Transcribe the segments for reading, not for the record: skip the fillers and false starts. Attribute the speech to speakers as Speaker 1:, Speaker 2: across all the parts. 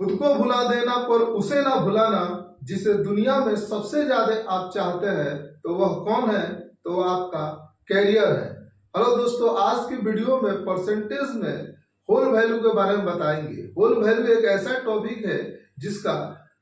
Speaker 1: खुद को भुला देना पर उसे ना भुलाना, जिसे दुनिया में सबसे ज्यादा आप चाहते हैं तो वह कौन है? तो वह आपका कैरियर है। हेलो दोस्तों, आज की वीडियो में परसेंटेज में होल वैल्यू के बारे में बताएंगे। होल वैल्यू एक ऐसा टॉपिक है जिसका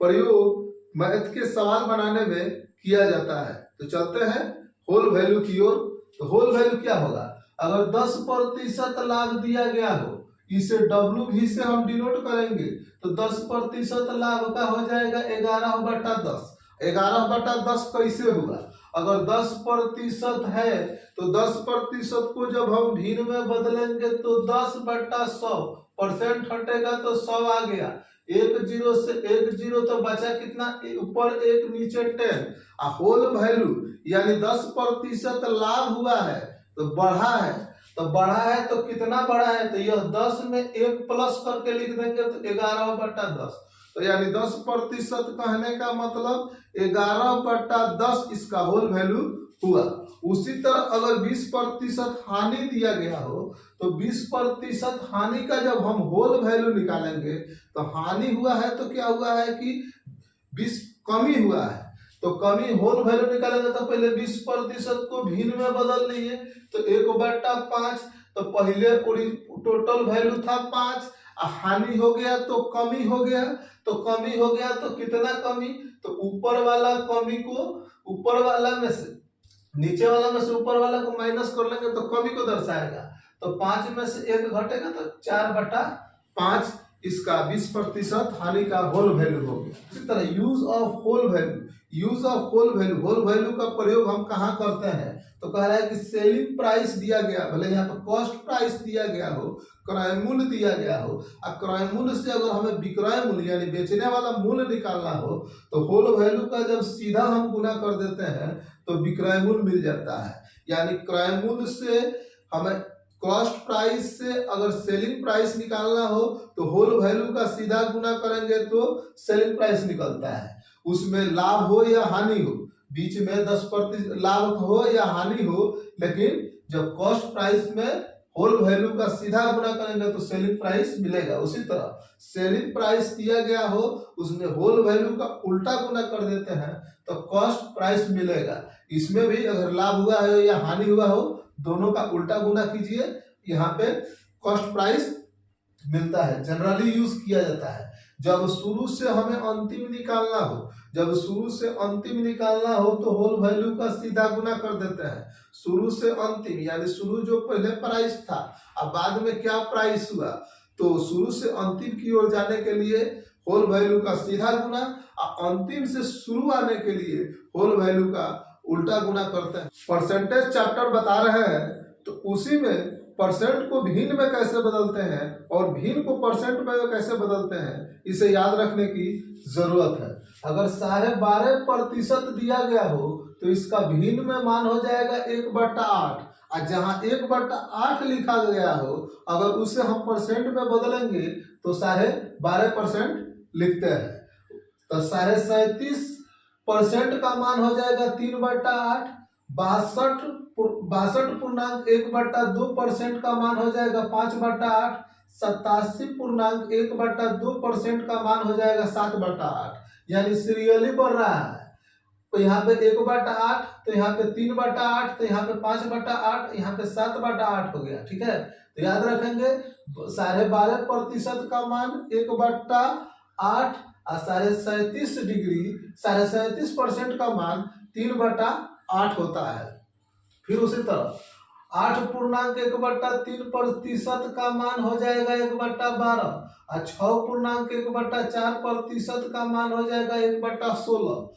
Speaker 1: प्रयोग मैथ के सवाल बनाने में किया जाता है। तो चलते हैं होल वैल्यू की ओर। तो होल वैल्यू क्या होगा? अगर 10% लाभ दिया गया हो, इसे WV से हम डिनोट करेंगे, तो 10% लाभ का हो जाएगा 11/10। 11/10 कैसे हुआ? अगर 10% है तो 10% को जब हम भिन्न में बदलेंगे तो 10/100% हटेगा तो 100 आ गया। 1 0 से 1 0 तो बचा कितना? ऊपर 1 नीचे 10। होल वैल्यू यानी 10% लाभ हुआ है तो बढ़ा है। तो बढ़ा है तो कितना बढ़ा है? तो यह 10 में 1 प्लस करके लिख देंगे तो 11/10। तो यानी 10% कहने का मतलब 11/10 इसका होल वैल्यू हुआ। उसी तरह अगर 20% हानि दिया गया हो तो 20% हानि का जब हम होल वैल्यू निकालेंगे तो हानि हुआ है तो क्या हुआ है कि 20 कमी हुआ है। तो कमी होल वैल्यू निकालेंगे तो पहले 20% को भिन्न में बदल लिए तो 1/5। तो पहले टोटल वैल्यू था 5, हानि हो गया तो कमी हो गया। तो कमी हो गया तो कितना कमी? तो ऊपर वाला कमी को ऊपर वाला में से नीचे वाला में से ऊपर वाला को माइनस कर लेंगे तो कमी को दर्शाएगा। तो 5 में से 1 घटेगा तो 4/5 इसका 20% हानि का होल वैल्यू हो गया। इसी तरह use of whole value. Use of whole value, whole value का प्रयोग हम कहाँ करते हैं? तो कह रहा है कि सेलिंग प्राइस दिया गया, भले यहाँ पर कॉस्ट प्राइस दिया गया हो, क्रय मूल्य दिया गया हो, और क्रय मूल्य से अगर हमें विक्रय मूल्य यानी बेचने वाला मूल्य निकालना हो तो होल वैल्यू का जब सीधा हम गुना कर देते हैं तो विक्रय मूल्य मिल जाता है। यानी क्रय मूल्य से हमें कॉस्ट प्राइस से अगर सेलिंग प्राइस निकालना हो तो होल वैल्यू का सीधा गुना करेंगे तो सेलिंग प्राइस निकलता है। उसमें लाभ हो या हानि हो, बीच में 10% लाभ हो या हानि हो, लेकिन जब कॉस्ट प्राइस में होल वैल्यू का सीधा गुना करेंगे तो सेलिंग प्राइस मिलेगा। उसी तरह सेलिंग प्राइस दिया गया हो, उसमें होल वैल्यू का उल्टा गुना कर देते हैं तो कॉस्ट प्राइस मिलेगा। इसमें भी अगर लाभ हुआ है या हानि हुआ हो, दोनों का उल्टा गुना कीजिए, यहाँ पे कॉस्ट प्राइस मिलता है। जनरली यूज किया जाता है जब शुरू से हमें अंतिम निकालना हो। जब शुरू से अंतिम निकालना हो तो होल वैल्यू का सीधा गुना कर देते हैं। शुरू से अंतिम यानी शुरू जो पहले प्राइस था अब बाद में क्या प्राइस हुआ, तो शुरू से अंतिम की ओर जाने के लिए होल वैल्यू का सीधा गुना, और अंतिम से शुरू आने के लिए होल वैल्यू का उल्टा गुना करते हैं। परसेंटेज चैप्टर बता रहे हैं तो उसी में परसेंट को भिन्न में कैसे बदलते हैं और भिन्न को परसेंट में कैसे बदलते हैं, इसे याद रखने की जरूरत है। अगर 12.5% दिया गया हो तो इसका भिन्न में मान हो जाएगा 1/8, और जहां 1/8 लिखा गया हो अगर उसे हम परसेंट में बदलेंगे तो 12.5% लिखते हैं। तो 37.5% का मान हो जाएगा 3/8। 62.1/2% का मान हो जाएगा 5/8। 87.1/2% का मान हो जाएगा 7/8। यानी सीरियली बढ़ रहा है। तो यहाँ पे 1/8, तो यहाँ पे 3/8, तो यहाँ पे 5/8, यहाँ पे 7/8 हो गया। ठीक है, तो याद रखेंगे 12.5% का मान 1/8 और 37.5% का मान 3/8 होता है। फिर उसी तरह 8.1/3% का मान हो जाएगा 1/12 और 6.1/4% का मान हो जाएगा 1/16।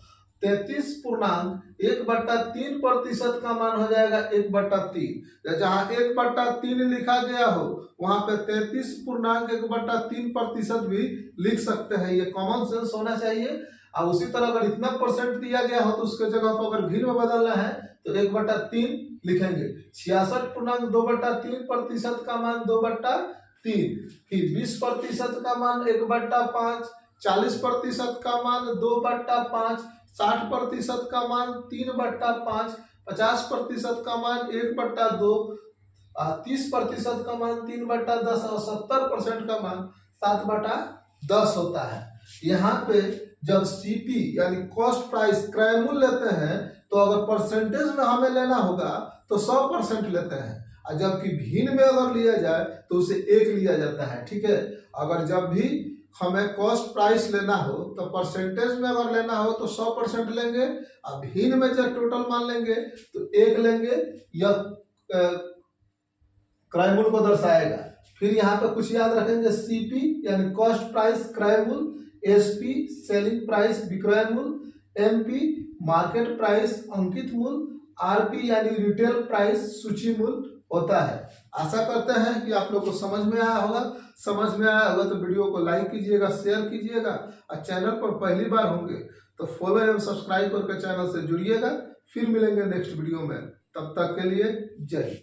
Speaker 1: 33.1/3% का मान हो जाएगा 1/3। जहां 1/3 लिखा गया हो वहां पे 33.1/3% भी लिख सकते हैं। ये कॉमन सेंस होना चाहिए। और उसी तरह अगर इतना परसेंट दिया गया हो तो उसके जगह पर अगर भिन्न में बदलना है तो 1/3 लिखेंगे। 66.2/3% का मान 2/3। फिर 20% का मान 1/5। 40% का मान 2/5। 60% का मान 3/5। 50% का मान 1/2। 30% का मान 3/10 और 70% का मान 7/8 10 होता है। यहाँ पे जब सीपी यानी कॉस्ट प्राइस क्रय मूल्य लेते हैं तो अगर परसेंटेज में हमें लेना होगा तो 100% लेते हैं, और जबकि भिन्न में अगर लिया जाए तो उसे 1 लिया जाता है। ठीक है, अगर जब भी हमें कॉस्ट प्राइस लेना हो तो परसेंटेज में अगर लेना हो तो 100% लेंगे, और भिन्न में जब टोटल मान लेंगे तो 1 लेंगे। यह क्रय मूल्य को दर्शाएगा। फिर यहाँ पे कुछ याद रखेंगे, सीपी यानी कॉस्ट प्राइस क्रय मूल्य, एसपी सेलिंग प्राइस विक्रय मूल्य, एमपी मार्केट प्राइस अंकित मूल्य, आरपी यानी रिटेल प्राइस सूची मूल्य होता है। आशा करते हैं कि आप लोग को समझ में आया होगा। समझ में आया होगा तो वीडियो को लाइक कीजिएगा, शेयर कीजिएगा, और चैनल पर पहली बार होंगे तो फॉलो एवं सब्सक्राइब करके चैनल से जुड़िएगा। फिर मिलेंगे नेक्स्ट वीडियो में, तब तक के लिए जय हिंद।